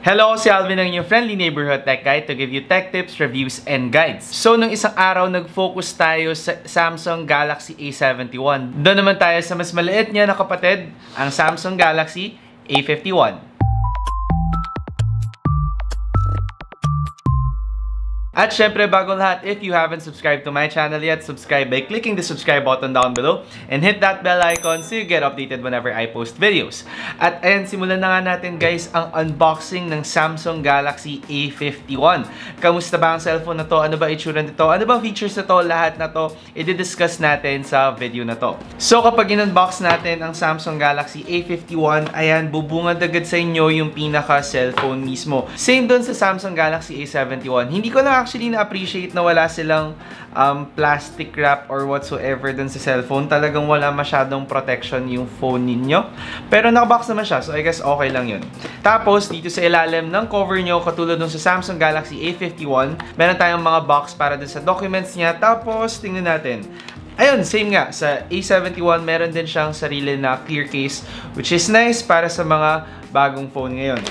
Hello, si Alvin ang inyong friendly neighborhood tech guy to give you tech tips, reviews, and guides. So, nung isang araw, nag-focus tayo sa Samsung Galaxy A51. Doon naman tayo sa mas maliit niya na kapatid, ang Samsung Galaxy A51. At syempre, bago lahat, if you haven't subscribed to my channel yet, subscribe by clicking the subscribe button down below and hit that bell icon so you get updated whenever I post videos. At ayan, simulan na nga natin guys ang unboxing ng Samsung Galaxy A51. Kamusta ba ang cellphone na to? Ano ba itsura nito? Ano ba features na to? Lahat na to, i-discuss natin sa video na to. So kapag in-unbox natin ang Samsung Galaxy A51, ayan, bubungad agad sa inyo yung pinaka-cellphone mismo. Same dun sa Samsung Galaxy A71. Hindi ko lang actually na-appreciate na wala silang plastic wrap or whatsoever dun sa cellphone. Talagang wala masyadong protection yung phone ninyo. Pero nakabox naman siya, so I guess okay lang yun. Tapos, dito sa ilalim ng cover nyo, katulad dun sa Samsung Galaxy A51, meron tayong mga box para dun sa documents niya. Tapos, tingnan natin. Ayun, same nga. Sa A71, meron din siyang sarili na clear case, which is nice para sa mga bagong phone ngayon.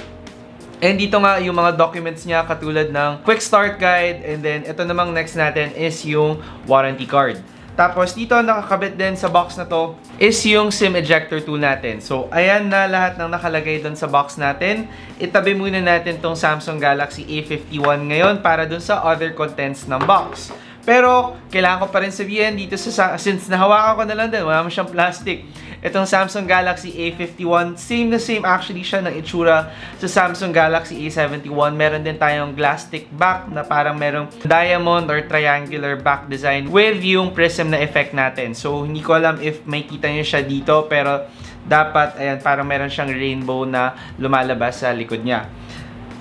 And dito nga yung mga documents niya katulad ng quick start guide, and then ito namang next natin is yung warranty card. Tapos dito nakakabit din sa box na to is yung SIM ejector tool natin. So ayan na lahat ng nakalagay doon sa box natin. Itabi muna natin tong Samsung Galaxy A51 ngayon para dun sa other contents ng box. Pero kailangan ko pa rin sabihin dito sa since nahawakan ko na lang din, wala mo siyang plastic. Itong Samsung Galaxy A51, same na same actually siya ng itsura sa Samsung Galaxy A71. Meron din tayong glass stick back na parang merong diamond or triangular back design with yung prism na effect natin. So, hindi ko alam if may kita nyo siya dito, pero dapat, ayan, parang meron siyang rainbow na lumalabas sa likod niya.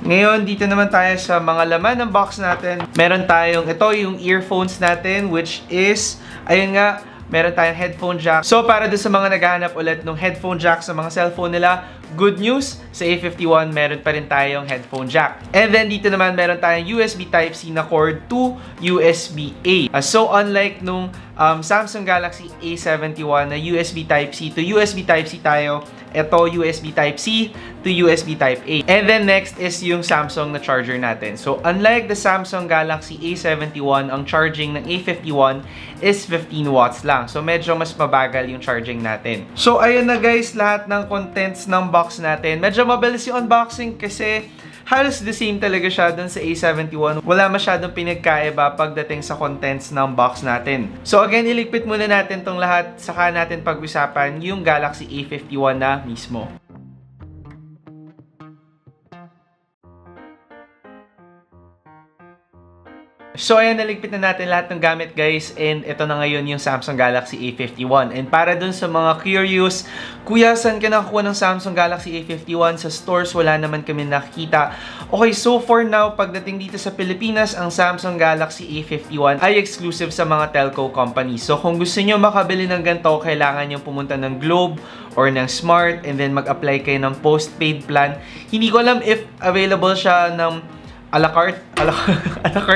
Ngayon, dito naman tayo sa mga laman ng box natin. Meron tayong, ito yung earphones natin, which is, ayun nga, meron tayong headphone jack. So, para doon sa mga naghahanap ulit ng headphone jack sa mga cellphone nila, good news, sa A51, meron pa rin tayong headphone jack. And then, dito naman, meron tayong USB Type-C na cord to USB-A. So, unlike nung Samsung Galaxy A71 na USB Type-C to USB Type-C tayo, ito USB Type-C to USB Type-A. And then next is yung Samsung na charger natin. So unlike the Samsung Galaxy A71, ang charging ng A51 is 15 watts lang. So medyo mas mabagal yung charging natin. So ayun na guys, lahat ng contents ng box natin. Medyo mabilis yung unboxing kasi halos the same talaga siya dun sa A71. Wala masyadong pinagkaiba pagdating sa contents ng box natin. So again, iligpit muna natin tong lahat. Saka natin pag-usapan yung Galaxy A51 na mismo. So ayan, naligpit na natin lahat ng gamit guys, and ito na ngayon yung Samsung Galaxy A51. And para dun sa mga curious, kuya, saan ka nakakuha ng Samsung Galaxy A51? Sa stores, wala naman kami nakikita. Okay, so for now, pagdating dito sa Pilipinas, ang Samsung Galaxy A51 ay exclusive sa mga telco companies. So kung gusto nyo makabili ng ganito, kailangan nyo pumunta ng Globe or ng Smart, and then mag-apply kayo ng postpaid plan. Hindi ko alam if available siya ng a la carte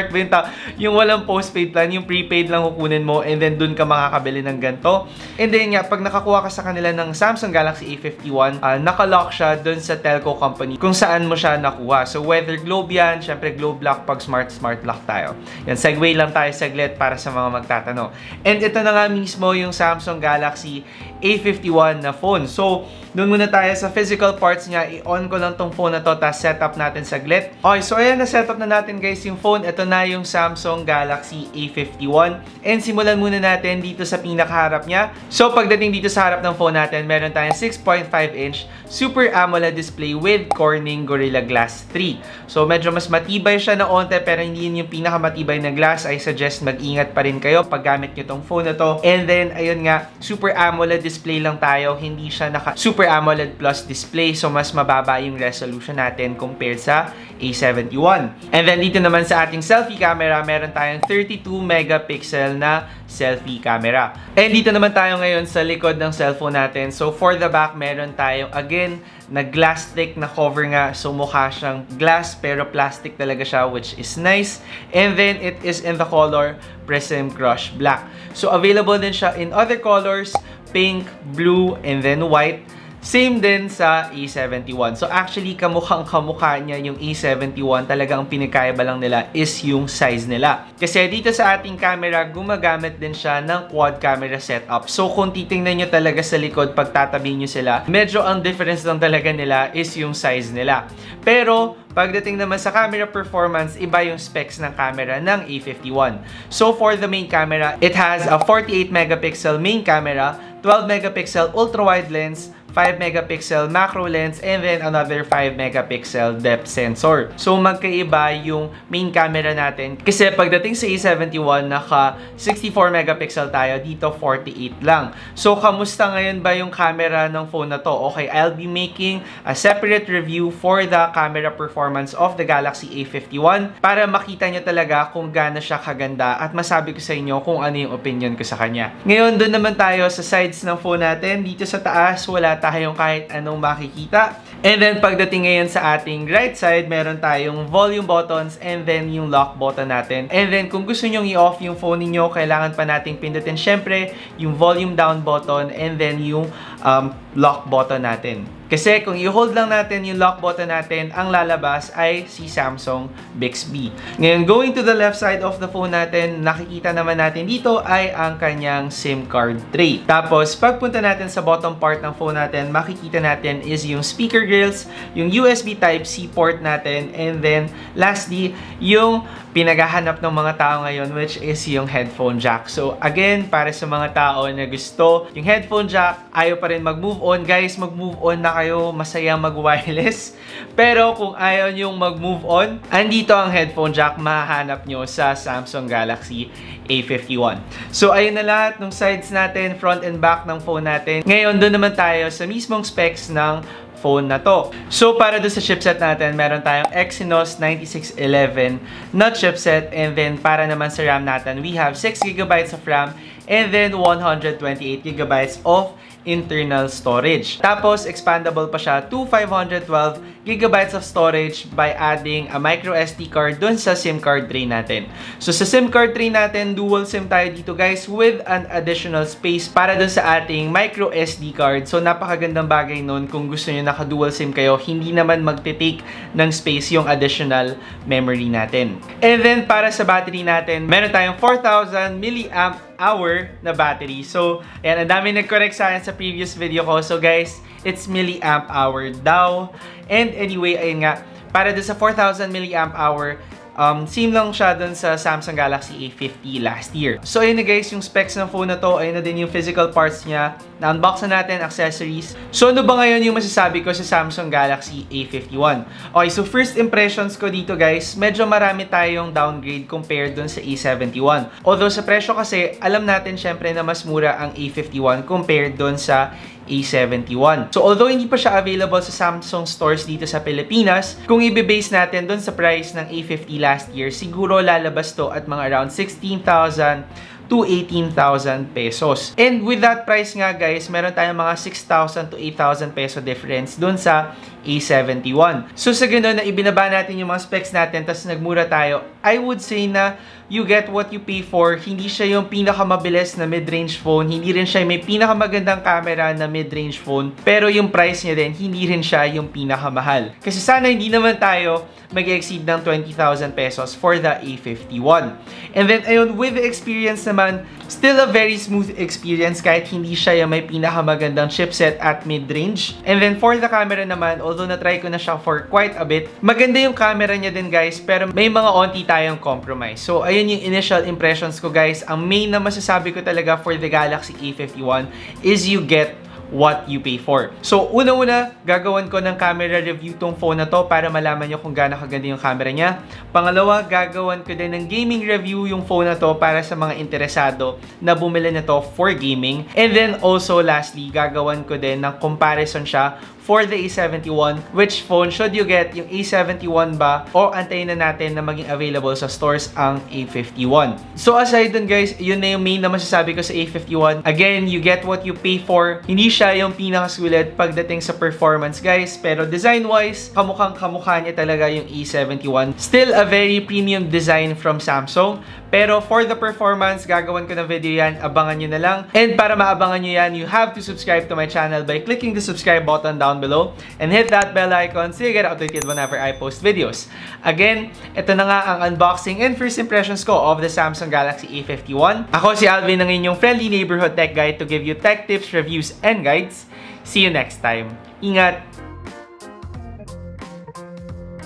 ba yun? Yung walang postpaid plan, yung prepaid lang kukunin mo, and then dun ka makakabili ng ganito. And then nga, pag nakakuha ka sa kanila ng Samsung Galaxy A51, nakalock siya dun sa telco company kung saan mo siya nakuha. So whether Globe yan, syempre Globe lock, pag Smart lock tayo. Yan, segue lang tayo saglit para sa mga magtatanong. And ito na nga mismo yung Samsung Galaxy A51 na phone. So, doon muna tayo sa physical parts niya. I-on ko lang tong phone na to, tapos setup natin saglit. Okay, so ayan, na-setup na natin guys yung phone. Ito na yung Samsung Galaxy A51. And simulan muna natin dito sa pinakaharap niya. So, pagdating dito sa harap ng phone natin, meron tayong 6.5-inch Super AMOLED display with Corning Gorilla Glass 3. So, medyo mas matibay siya na onte, pero hindi yun yung pinakamatibay na glass. I suggest mag-ingat pa rin kayo pag gamit nyo tong phone na to. And then, ayun nga, Super AMOLED display lang tayo. Hindi siya naka Super AMOLED Plus display. So, mas mababa yung resolution natin compared sa A71. And then, dito naman sa ating selfie camera, meron tayong 32 megapixel na selfie camera. And dito naman tayo ngayon sa likod ng cellphone natin. So, for the back, meron tayong, again, na glass stick na cover nga. So, mukha siyang glass, pero plastic talaga siya, which is nice. And then, it is in the color Prism Crush Black. So, available din siya in other colors, pink, blue, and then white. Same din sa A71. So actually, kamukhang-kamukha niya yung A71. Talagang ang pinagkaiba lang nila is yung size nila. Kasi dito sa ating camera, gumagamit din siya ng quad camera setup. So kung titingnan nyo talaga sa likod, pagtatabi nyo sila, medyo ang difference lang talaga nila is yung size nila. Pero pagdating naman sa camera performance, iba yung specs ng camera ng A51. So for the main camera, it has a 48 megapixel main camera, 12 megapixel ultra-wide lens, 5 megapixel macro lens, and then another 5 megapixel depth sensor. So magkaiba yung main camera natin. Kasi pagdating sa A71, naka 64 megapixel tayo, dito 48 lang. So kamusta ngayon ba yung camera ng phone na to? Okay, I'll be making a separate review for the camera performance of the Galaxy A51 para makita nyo talaga kung gaano siya kaganda at masabi ko sa inyo kung ano yung opinion ko sa kanya. Ngayon, doon naman tayo sa sides ng phone natin. Dito sa taas, wala tayong kahit anong makikita. And then, pagdating ngayon sa ating right side, meron tayong volume buttons and then yung lock button natin. And then, kung gusto nyong i-off yung phone niyo, kailangan pa nating pindutin syempre yung volume down button and then yung lock button natin. Kasi kung i-hold lang natin yung lock button natin, ang lalabas ay si Samsung Bixby. Ngayon, going to the left side of the phone natin, nakikita naman natin dito ay ang kanyang SIM card tray. Tapos, pagpunta natin sa bottom part ng phone natin, makikita natin is yung speaker grills, yung USB Type-C port natin, and then, lastly, yung pinaghahanap ng mga tao ngayon, which is yung headphone jack. So, again, para sa mga tao na gusto yung headphone jack, ayaw pa rin mag-move on. Guys, mag-move on na kayo. Masaya mag-wireless. Pero kung ayaw nyong mag-move on, andito ang headphone jack. Mahahanap nyo sa Samsung Galaxy A51. So, ayun na lahat ng sides natin, front and back ng phone natin. Ngayon, doon naman tayo sa mismong specs ng phone na to. So, para doon sa chipset natin, meron tayong Exynos 9611 na chipset, and then para naman sa RAM natin, we have 6GB of RAM and then 128GB of internal storage. Tapos, expandable pa siya to 512GB of storage by adding a micro SD card dun sa SIM card tray natin. So, sa SIM card tray natin, dual SIM tayo dito guys with an additional space para dun sa ating micro SD card. So, napakagandang bagay nun kung gusto nyo naka-dual SIM kayo, hindi naman magte-take ng space yung additional memory natin. And then, para sa battery natin, meron tayong 4,000 mAh na battery. So, ayan, ang dami nag-correct sa akin sa previous video ko. So, guys, it's milliamp hour daw. And anyway, ayun nga, para doon sa 4,000 milliamp hour, same lang siya dun sa Samsung Galaxy A50 last year. So, ayun na guys, yung specs ng phone na to. Ayun na din yung physical parts niya. Na-unbox na natin, accessories. So, ano ba ngayon yung masasabi ko sa Samsung Galaxy A51? Okay, so first impressions ko dito guys, medyo marami tayong downgrade compared dun sa A71. Although sa presyo kasi, alam natin syempre na mas mura ang A51 compared dun sa A71. So, although hindi pa siya available sa Samsung stores dito sa Pilipinas, kung i-base natin dun sa price ng A50 last year, siguro lalabas to at mga around 16,000 to 18,000 pesos. And with that price nga guys, meron tayong mga 6,000 to 8,000 peso difference dun sa A71. So sa ganun na ibinaba natin yung mga specs natin tapos nagmura tayo, I would say na you get what you pay for. Hindi siya yung pinakamabilis na mid-range phone, hindi rin siya may pinakamagandang camera na mid-range phone, pero yung price niya din, hindi rin siya yung pinakamahal. Kasi sana hindi naman tayo mag-exceed ng 20,000 pesos for the A51. And then, ayun, with the experience naman, still a very smooth experience kahit hindi siya yung may pinakamagandang chipset at mid-range. And then, for the camera naman, although na-try ko na siya for quite a bit, maganda yung camera niya din guys, pero may mga onti tayong compromise. So, ayun yung initial impressions ko guys. Ang main na masasabi ko talaga for the Galaxy A51 is you get what you pay for. So, una-una, gagawan ko ng camera review tong phone na to para malaman nyo kung gaano kaganda yung camera niya. Pangalawa, gagawan ko din ng gaming review yung phone na to para sa mga interesado na bumili na to for gaming. And then also, lastly, gagawan ko din ng comparison siya for the A71. Which phone should you get? Yung A71 ba? O antayin na natin na maging available sa stores ang A51. So aside dun guys, yun na yung main na masasabi ko sa A51. Again, you get what you pay for. Hindi siya yung pinakasulit pagdating sa performance guys. Pero design-wise, kamukhang-kamukha niya talaga yung A71. Still a very premium design from Samsung. Pero for the performance, gagawin ko ng video yan. Abangan nyo na lang. And para maabangan nyo yan, you have to subscribe to my channel by clicking the subscribe button down below and hit that bell icon so you get updated whenever I post videos. Again, ito na nga ang unboxing and first impressions ko of the Samsung Galaxy A51. Ako si Alvin, ng inyong friendly neighborhood tech guide to give you tech tips, reviews, and guides. See you next time. Ingat!